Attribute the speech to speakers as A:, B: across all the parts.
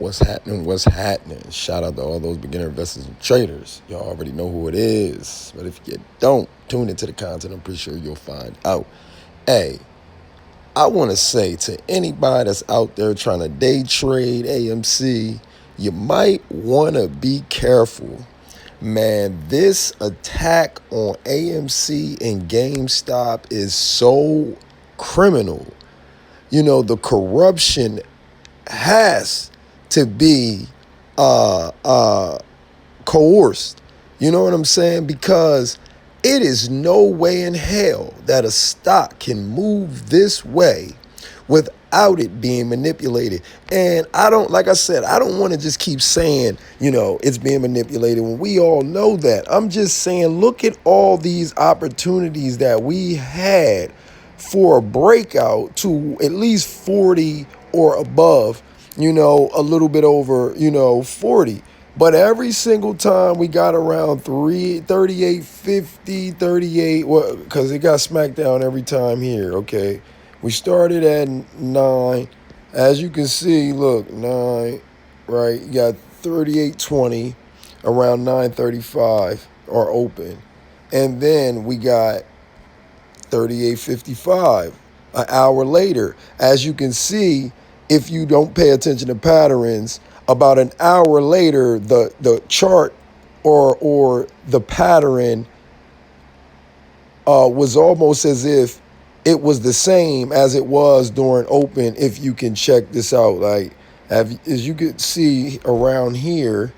A: What's happening? What's happening? Shout out to all those beginner investors and traders. Y'all already know who it is. But if you don't, tune into the content. I'm pretty sure you'll find out. Hey, I want to say to anybody that's out there trying to day trade AMC, you might want to be careful. Man, this attack on AMC and GameStop is so criminal. The corruption has to be uh, uh, coerced. You know what I'm saying? Because it is no way in hell that a stock can move this way without it being manipulated. And like I said, I don't want to just keep saying, it's being manipulated when we all know that. I'm just saying, look at all these opportunities that we had for a breakout to at least 40 or above, a little bit over, 40. But every single time we got around 38, 50, 38, well, because it got smacked down every time here, okay? We started at 9. As you can see, look, 9, right? You got 38.20 around 9:35 are open. And then we got 38.55 an hour later. As you can see, if you don't pay attention to patterns, about an hour later, the chart or the pattern was almost as if it was the same as it was during open. If you can check this out, like as you can see around here,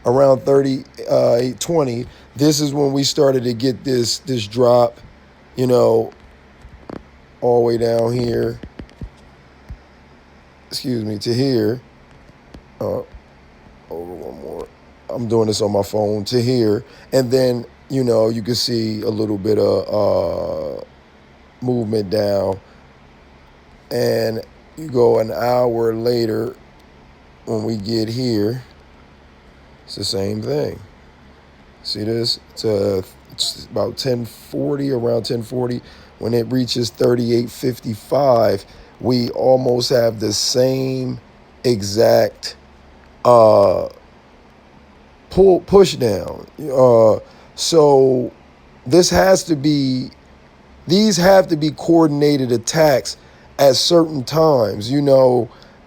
A: around 38.20, this is when we started to get this drop, all the way down here. Excuse me, to here. Over one more. I'm doing this on my phone to here. And then, you can see a little bit of movement down. And you go an hour later when we get here, it's the same thing. See this? It's about 1040, around 1040. When it reaches 38.55, we almost have the same exact push down. So these have to be coordinated attacks at certain times,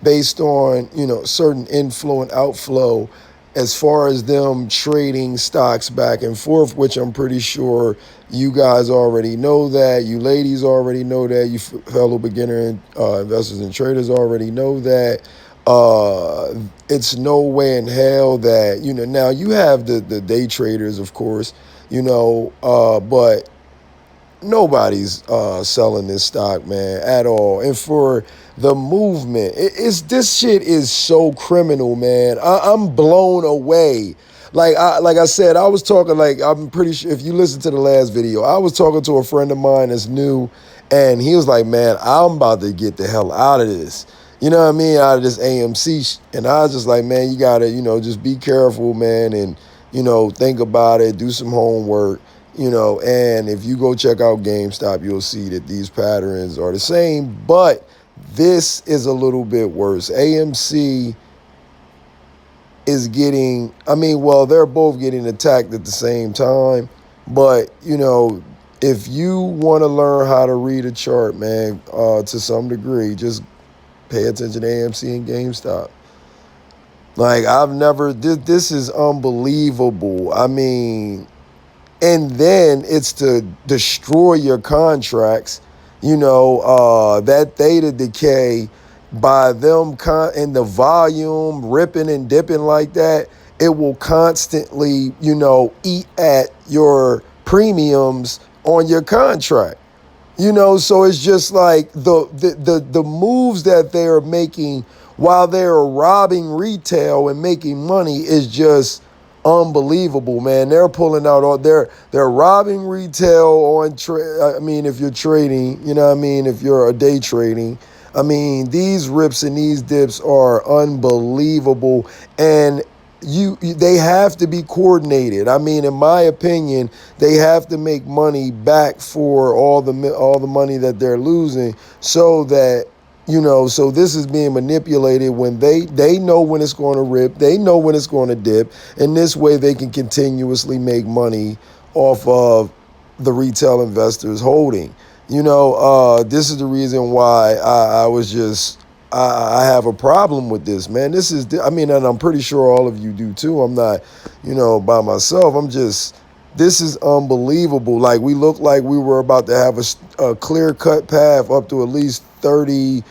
A: based on, certain inflow and outflow as far as them trading stocks back and forth, which I'm pretty sure you guys already know that. You ladies already know that. You fellow beginner investors and traders already know that. It's no way in hell that, now you have the day traders, of course, but nobody's selling this stock, man, at all. And for the movement, this shit is so criminal, man. I'm blown away. Like I said, I was talking, I'm pretty sure if you listen to the last video, I was talking to a friend of mine that's new, and he was like, man, I'm about to get the hell out of this. You know what I mean? Out of this AMC. And I was just like, man, you got to, just be careful, man, and, think about it, do some homework. And if you go check out GameStop, you'll see that these patterns are the same, but this is a little bit worse. AMC is getting, they're both getting attacked at the same time, but, if you want to learn how to read a chart, man, to some degree, just pay attention to AMC and GameStop. Like, this is unbelievable. And then it's to destroy your contracts, that theta decay by them in the volume ripping and dipping like that. It will constantly, eat at your premiums on your contract. So it's just like the moves that they are making while they are robbing retail and making money is just unbelievable, man. They're pulling out they're robbing retail on if you're trading, if you're a day trading. These rips and these dips are unbelievable, and they have to be coordinated. In my opinion, they have to make money back for all the money that they're losing, so that So this is being manipulated when they know when it's going to rip, they know when it's going to dip, and this way they can continuously make money off of the retail investors holding. This is the reason why I was just I have a problem with this, man. And I'm pretty sure all of you do too. I'm not, by myself. This is unbelievable. Like, we look like we were about to have a clear cut path up to at least 39,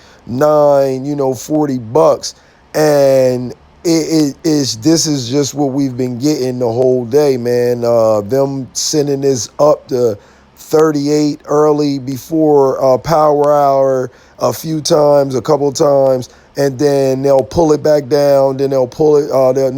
A: $40. And this is just what we've been getting the whole day, man. Them sending this up to 38 early before power hour a couple times, and then they'll pull it back down. Then they'll pull it. They're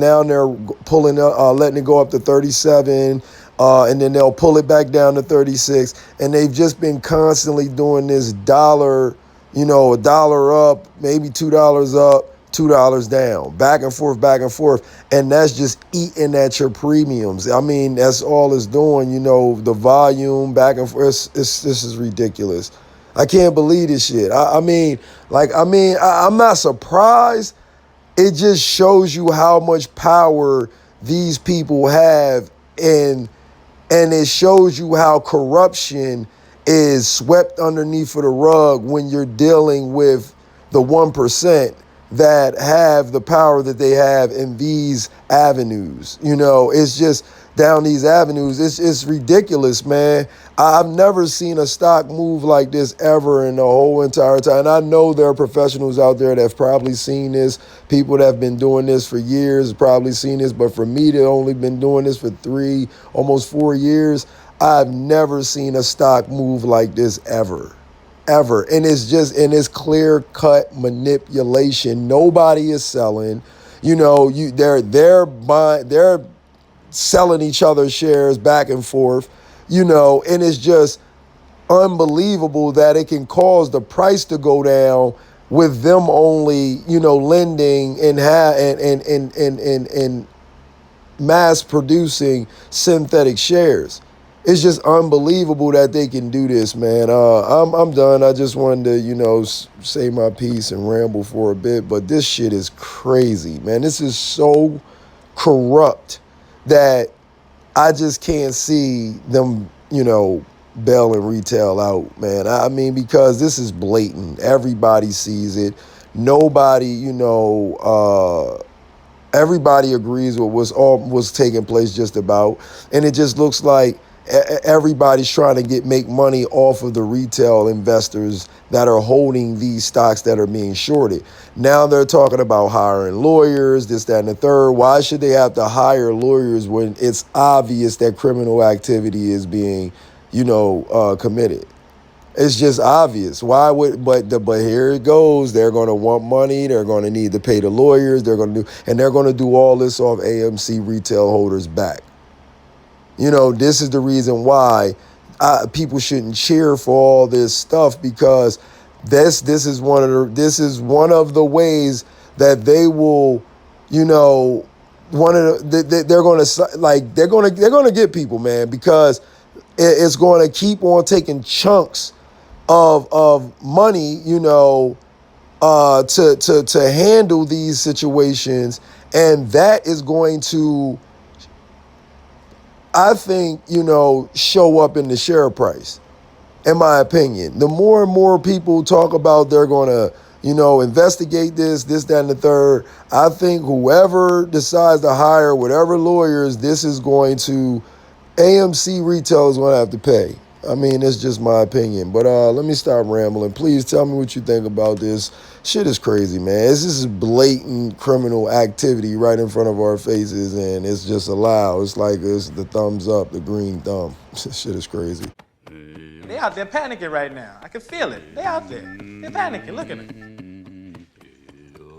A: pulling, letting it go up to 37, and then they'll pull it back down to 36. And they've just been constantly doing this dollar, a dollar up, maybe $2 up, $2 down, back and forth, and that's just eating at your premiums. I mean, that's all it's doing. The volume back and forth. This is ridiculous. I can't believe this shit. I'm not surprised. It just shows you how much power these people have, and it shows you how corruption is swept underneath of the rug when you're dealing with the 1% that have the power that they have in these avenues. It's just down these avenues. It's ridiculous, man. I've never seen a stock move like this ever in the whole entire time. And I know there are professionals out there that have probably seen this. People that have been doing this for years have probably seen this. But for me to only been doing this for almost 4 years, I've never seen a stock move like this ever. And it's clear cut manipulation. Nobody is selling. They're buying, they're selling each other's shares back and forth, and it's just unbelievable that it can cause the price to go down with them only, lending and mass producing synthetic shares. It's just unbelievable that they can do this, man. I'm done. I just wanted to, say my piece and ramble for a bit, but this shit is crazy, man. This is so corrupt that I just can't see them, bailing retail out, man. I mean, because this is blatant. Everybody sees it. Nobody, everybody agrees with what's taking place just about, and it just looks like everybody's trying to make money off of the retail investors that are holding these stocks that are being shorted. Now they're talking about hiring lawyers, this, that, and the third. Why should they have to hire lawyers when it's obvious that criminal activity is being, committed? It's just obvious. But here it goes. They're going to want money. They're going to need to pay the lawyers. They're going to do all this off AMC retail holders' back. This is the reason why people shouldn't cheer for all this stuff, because this is one of the ways that they will, they're going to get people, man, because it's going to keep on taking chunks of money, to handle these situations, and that is going to, I think, show up in the share price, in my opinion. The more and more people talk about they're going to, investigate this, that, and the third, I think whoever decides to hire whatever lawyers, AMC retail is going to have to pay. I mean, it's just my opinion. But let me stop rambling. Please tell me what you think about this. Shit is crazy, man. This is blatant criminal activity right in front of our faces, and it's just allowed. It's like it's the thumbs up, the green thumb. Shit is crazy.
B: They out there panicking right now. I can feel it. They out there. They're panicking. Look at them.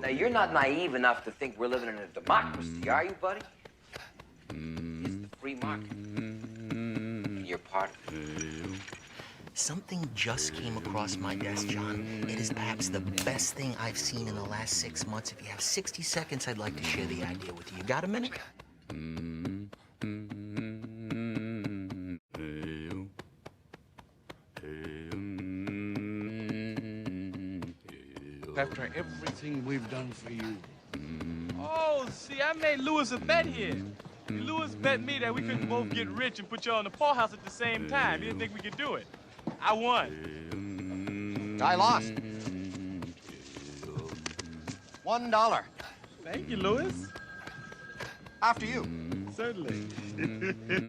C: Now, you're not naive enough to think we're living in a democracy, are you, buddy? It's the free market. And you're part of it.
D: Something just came across my desk, John. It is perhaps the best thing I've seen in the last 6 months. If you have 60 seconds, I'd like to share the idea with you. You got a minute?
E: after everything we've done for you.
F: Oh, see, I made Lewis a bet here. Lewis bet me that we couldn't both get rich and put y'all in the poorhouse at the same time. He didn't think we could do it. I won.
D: I lost. $1.
F: Thank you, Lewis.
D: After you.
F: Certainly.